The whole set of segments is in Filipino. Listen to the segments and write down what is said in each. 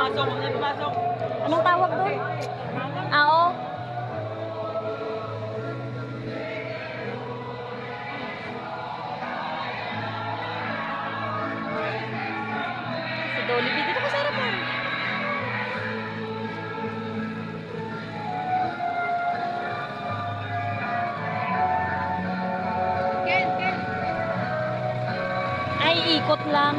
Anong tawag doon? Oo. Si Dolly, dito ka sa harapan. Ay, ikot lang.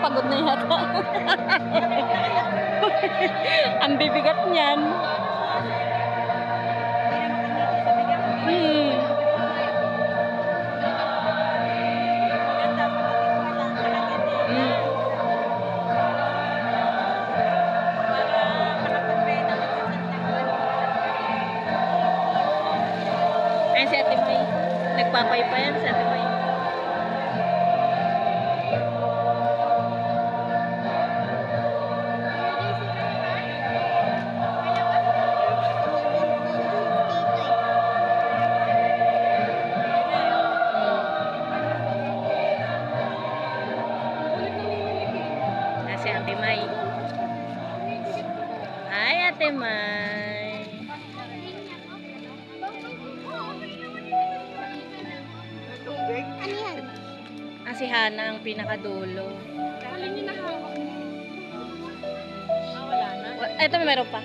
Pagod na yata. Ang bibigat niyan. Ay, si Ate May. Nagpapay pa yan si Ate May. Si Ate May. Hi, Ate May. Ano yan? Si Hana ang pinakadulo. Alin yung nahawak mo? Wala na. Ito, meron pa.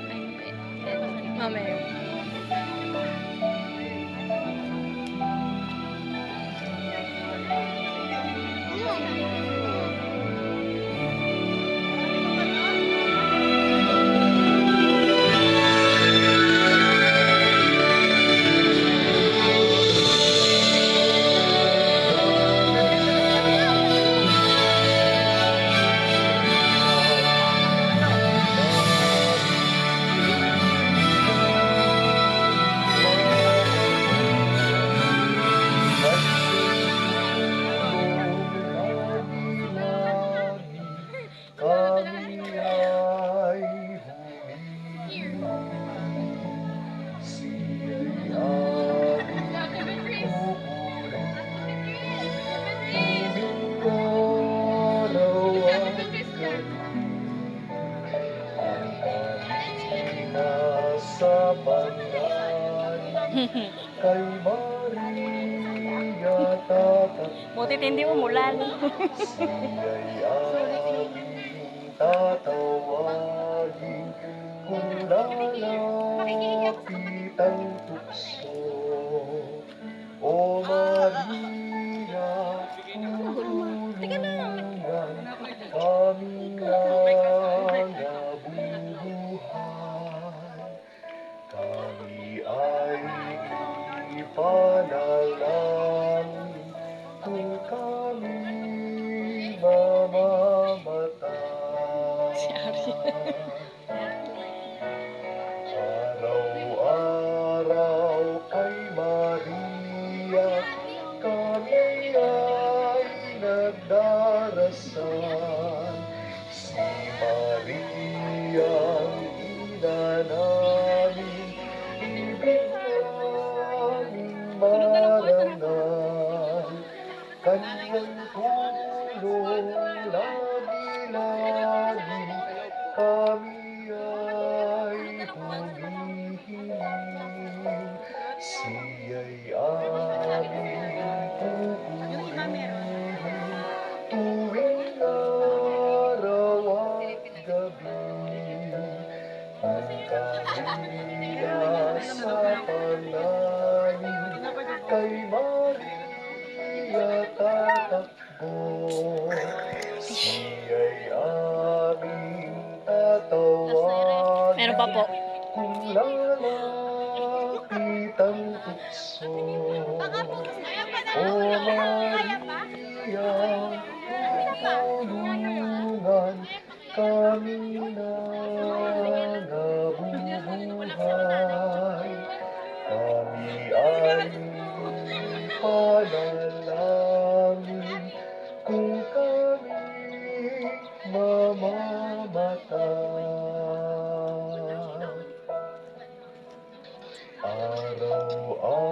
Ay, ito. Meron. Kay Maria tatat. Butit hindi umulan. Siya'y aming tatawagin kung lalapit ang tukso. O Maria, tulungan kaming nabubuhay. Kami ay ipanalangin kung kami mamamatay. Araw-araw siya'y aming pupurihin tuwing araw at gabi. Ang kaniya sa pananim kay Maria tatakbo. Siya'y aming tatawagan Meron pa po. kung lalapit ang tukso. O Maria, tulungan kami na nabubuhay. Kami ay panalangin kung kami mamamatay. Araw-araw